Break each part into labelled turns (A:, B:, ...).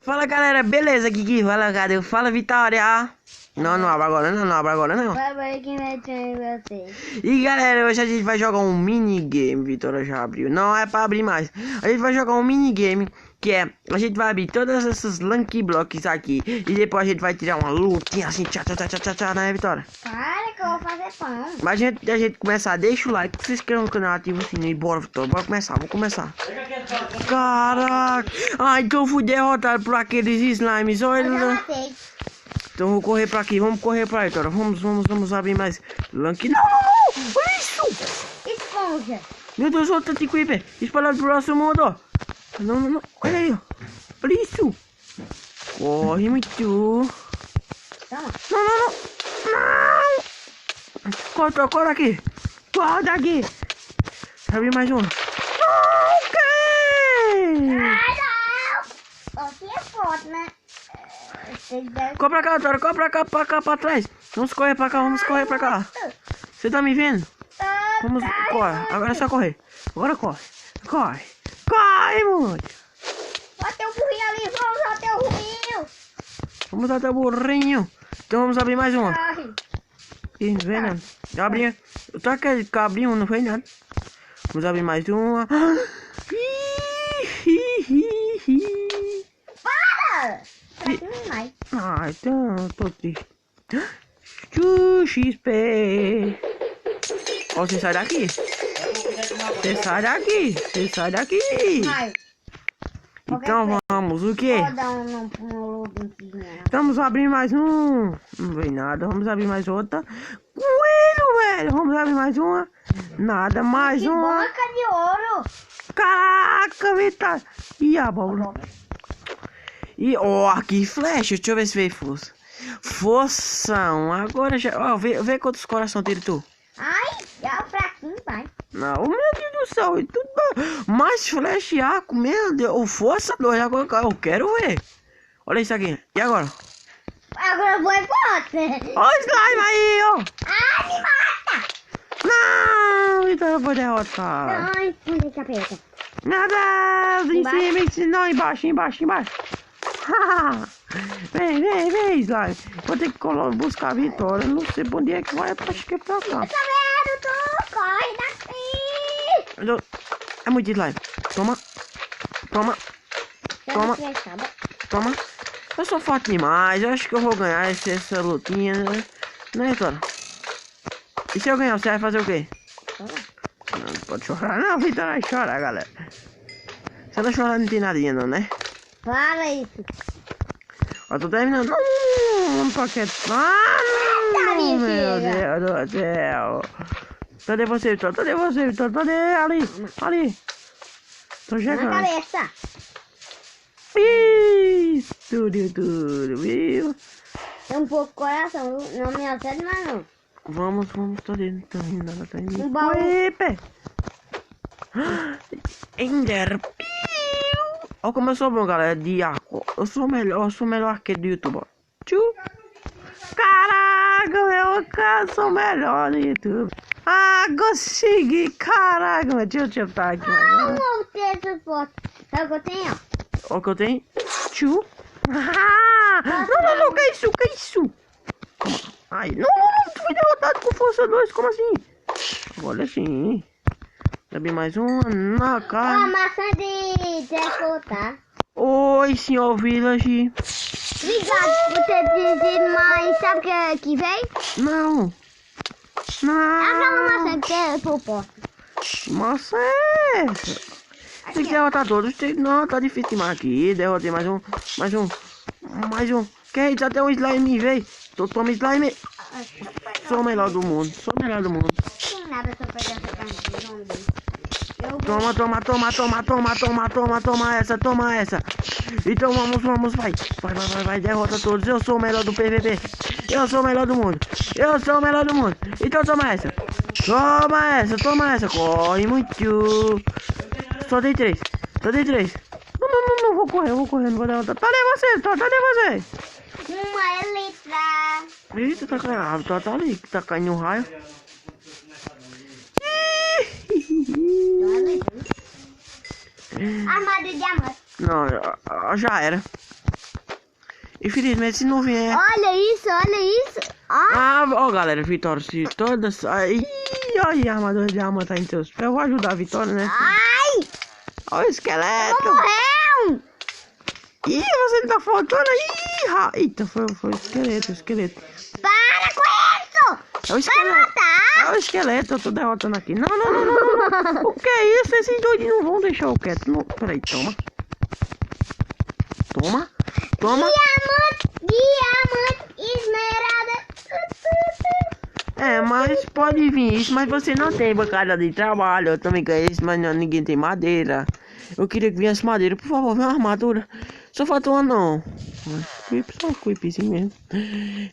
A: Fala galera, beleza? Aqui que fala, cadê? Fala Vitória. Não abre agora não.
B: Vai ver quem vai ter vocês.
A: E galera, hoje a gente vai jogar um minigame. Vitória já abriu, não é pra abrir mais. A gente vai jogar um minigame que é, a gente vai abrir todas essas Lucky Blocks aqui e depois a gente vai tirar uma lutinha assim, tchá, né Vitória?
B: Para que eu vou fazer pão.
A: Mas antes da gente começar, deixa o like, se inscreva no canal, ativa o sininho e bora Vitória, bora começar, vou começar. Caraca, ai então eu fui derrotado por aqueles slimes,
B: Eu
A: olha.
B: já matei.
A: Então vou correr pra aqui, vamos correr pra aí, Vitória. Vamos abrir mais Lucky. Não, olha isso!
B: Esponja.
A: Meu Deus, olha o tanto de creeper espalhado pro nosso mundo. Não, olha aí, ó. Olha isso. Corre muito.
B: Toma.
A: Não. Corta aqui. Corta aqui. Abre mais um. Ok.
B: Ah, não. Aqui é foto, né? Vocês devem...
A: Corre pra cá, Vitória. Corre pra cá, pra trás. Vamos correr pra cá. Você tá me vendo? Vamos, corre. Agora é só correr. Agora corre. Corre, mano.
B: Bota o burrinho ali, vamos até o burrinho.
A: Vamos até o burrinho. Então vamos abrir mais uma.
B: Corre.
A: Ih, não vem nada. Eu abri. Eu tô aquele que abri um, não foi nada. Vamos abrir mais uma.
B: Para! Pra que não vai?
A: Ah, então tô triste. XP. Ó, você sai daqui. Sai daqui.
B: Vai.
A: Então vamos, o quê?
B: Vou dar um loadingzinho.
A: Vamos abrir mais um. Não veio nada. Vamos abrir mais outra. Coelho, velho. Vamos abrir mais uma. Nada, mais
B: Que
A: uma.
B: boca de ouro.
A: Caraca, Vitória. E a bola. E ó, que flecha. Deixa eu ver se veio força. Forção. Agora já. Ó, vê quantos coração dele tu.
B: Ai, já fraquinho, pai.
A: Não, meu Deus do céu. Tudo mais flecha e arco. Meu Deus. O força 2. Agora eu quero ver. Olha isso aqui. E agora?
B: Agora foi você.
A: Ó o slime aí, ó.
B: Ai, me mata.
A: Não, então eu vou derrotar.
B: Ai, onde é que aperta?
A: Nada, em cima, não, embaixo. vem, slime. Vou ter que buscar a vitória. Não sei pra onde é que vai, acho que é pra cá.
B: Eu tô vendo, tu corre daqui.
A: É muito slime. Toma. Eu sou forte demais, eu acho que eu vou ganhar essa lutinha, né, Vitória? E se eu ganhar, você vai fazer o quê? Não pode chorar, não, Vitória, chora, galera. Se ela chorar, não tem nadinha, não, né?
B: Fala isso.
A: Ó, tô terminando. Não tô quieto. Não, meu Deus do céu. Cadê você, Vitória? Cadê? Ali. Tô
B: Na
A: chegando.
B: cabeça.
A: Ih, tudo, viu?
B: Tem um pouco de coração, não me acerta mais não.
A: Vamos, tô indo.
B: Um baú.
A: Epe! Ender. Olha como eu sou bom, galera, de arco. Eu sou o melhor arqueiro do YouTube, ó. Tchu. Caraca, eu sou o melhor do YouTube. Ah, consegui, caraca, deixa eu botar aqui.
B: Não vou ter essa foto. Sabe o que eu tenho?
A: Olha o que eu tenho. Tchu. Não, que isso? Ai, não, tu foi derrotado com força 2, como assim? Olha assim. Sabe mais uma na
B: Ó,
A: cara.
B: maçã de decotar.
A: Oi, senhor Village.
B: Obrigado por ter dizido, mas sabe o que veio?
A: Não.
B: Aquela maçã que é por porta.
A: Maçã é essa? Tem que derrotar todos. Não, tá difícil demais aqui. Derrotei mais um. Que isso? Até um slime veio. Toma slime. Sou o melhor do mundo.
B: Tem nada só pra essa carne.
A: Toma essa. Então vamos, vai, derrota todos. Eu sou o melhor do PVP. Eu sou o melhor do mundo. Então toma essa. Corre muito. Só dei três. Não, vou correr, não vou derrotar. Cadê você?
B: Uma elitra.
A: Eita, tá caindo, tá ali, tá caindo um raio.
B: Armário de diamante.
A: Não, já era. Infelizmente, se não vier...
B: Olha isso, olha isso. Ó,
A: Ah, ó, galera, Vitória, se todas... Ih, olha, a armadura de alma tá em seus pés. Eu vou ajudar a Vitória, né?
B: ai,
A: Olha o esqueleto.
B: morreu.
A: Ih, você não tá faltando aí. Eita, foi o esqueleto, o esqueleto.
B: Para com isso.
A: É o
B: Vai
A: esqueleto.
B: matar.
A: É o esqueleto, eu tô derrotando aqui. Não, não, não, não, não. O que é isso? Esses doidinhos não vão deixar eu quieto. Não, peraí, toma. Toma. Toma.
B: Diamante, esmeralda.
A: É, mas pode vir isso, mas você não tem bancada de trabalho. Eu também quero isso, mas não, ninguém tem madeira. Eu queria que viesse madeira, por favor, vem uma armadura. Só faltou uma não. Só um creepzinho mesmo.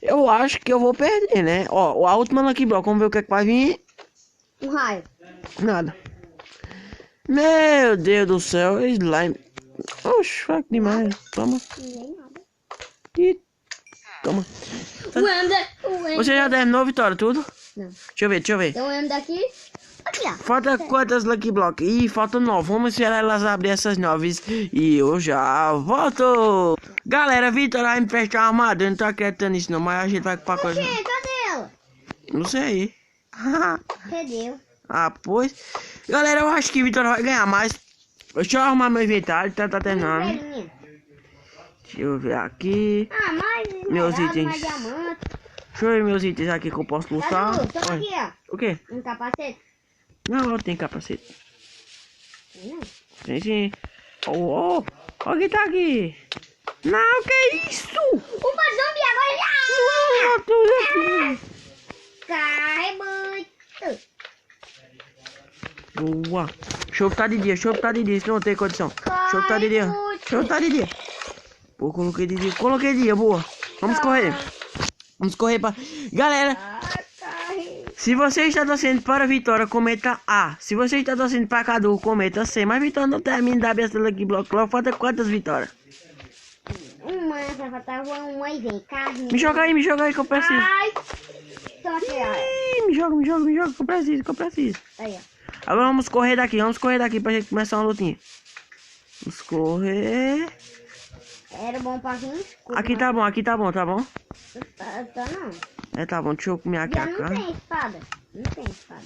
A: Eu acho que eu vou perder, né? Ó, a última Lucky Block, vamos ver o que é que vai vir.
B: Um raio.
A: Nada. Meu Deus do céu, slime. Oxe, fraco demais. Toma. E toma. Você já terminou, Vitória, tudo?
B: Não.
A: Deixa eu ver.
B: Então eu daqui. Aqui, ó.
A: Falta quantas Lucky Block? Ih, falta 9. Vamos esperar elas abrir essas 9 e eu já volto. Galera, Vitória vai me prestar uma armadura. Eu não tô acreditando nisso não, mas a gente vai pra coisa.
B: Cadê ela?
A: Não sei.
B: Perdeu.
A: Ah, pois. Galera, eu acho que Vitória vai ganhar mais. Deixa eu arrumar meu inventário, tá terminando.
B: Velhinha.
A: Deixa eu ver aqui.
B: Ah, mais
A: Meus
B: esmeralda,
A: itens.
B: mais diamante.
A: Deixa eu ver meus itens aqui que eu posso lutar.
B: Cadu, toma
A: Olha.
B: aqui, ó.
A: O quê?
B: Um capacete.
A: Não, eu tenho capacete.
B: Não.
A: Tem sim. Oh, o que tá aqui? Não, que é isso?
B: Uma zombie agora já!
A: Ah, tudo aqui.
B: Cai muito.
A: Boa. Deixa eu botar de dia, senão não tem condição. Deixa eu botar de dia. Deixa eu botar de dia. Pô, coloquei de dia. Coloquei de dia, boa. Vamos correr. Vamos correr pra... Galera,
B: Cai.
A: se você está torcendo para a Vitória, comenta A. Se você está torcendo para Cadu, comenta C. Mas Vitória não termina da besta Lucky Block. Logo falta quantas vitórias?
B: Uma, vai faltar uma e vem. Carne.
A: Me joga aí que eu preciso.
B: Ai. Toma aqui, ó.
A: Ih, me joga que eu preciso.
B: Aí, ó.
A: Agora vamos correr daqui pra gente começar uma lutinha. Vamos correr.
B: Era bom pra vir.
A: Aqui tá bom.
B: Tá não.
A: É, tá bom, deixa eu comer aqui
B: Já
A: a
B: não
A: carne.
B: tem espada. Não tem espada.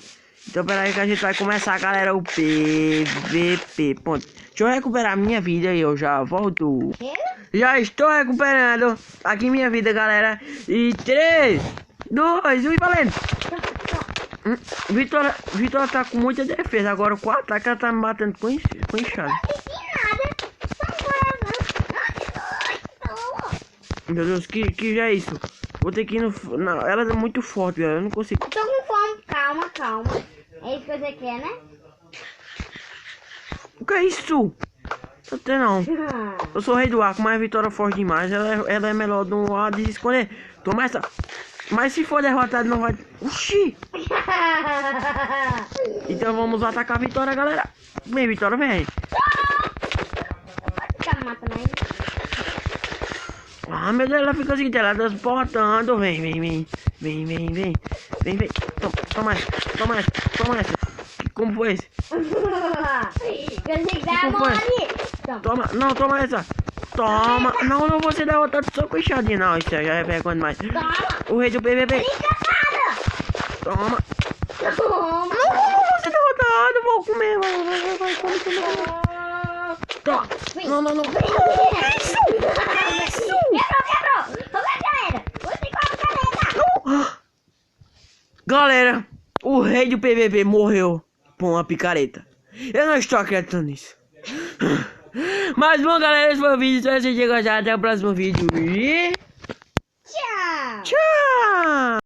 A: Então pera aí que a gente vai começar, galera, o PVP. Ponto. Deixa eu recuperar minha vida e eu já volto.
B: Chega?
A: Já estou recuperando aqui minha vida, galera. E 3, 2, 1 e valendo. Vitória tá com muita defesa. Agora com o ataque ela tá me batendo com enxada. Meu Deus, que já é isso? Vou ter que ir no... Não, ela é muito forte, galera. Eu não consigo.
B: Tô com fome. Calma. É isso que você quer, né?
A: O que é isso? Até não. Eu sou o rei do arco, mas a Vitória é forte demais. Ela é melhor do lado de escolher. Toma essa. Mas se for derrotado não vai... Oxi! Então vamos atacar a Vitória, galera. Vem, Vitória, vem.
B: Tá matando aí.
A: Ah, meu Deus, ela fica assim, ela transportando. Vem. Toma essa. Como foi esse?
B: Eu sei que dá
A: Como
B: a mão
A: foi?
B: ali. Toma.
A: Toma essa. Toma. Não vou ser derrotado só com enxadinha. Não, isso aí já é vergonha demais.
B: Toma.
A: O rei do PVP. Toma.
B: Toma.
A: Não vou ser derrotado. Vou comer. Vai, come. Toma. Não. Isso.
B: Quebrou. Vamos lá, galera. Você come caneta.
A: Galera, o rei do PVP morreu por uma picareta. Eu não estou acreditando nisso. Mas bom, galera, esse foi o vídeo. Espero que vocês tenham gostado. Até o próximo vídeo. E...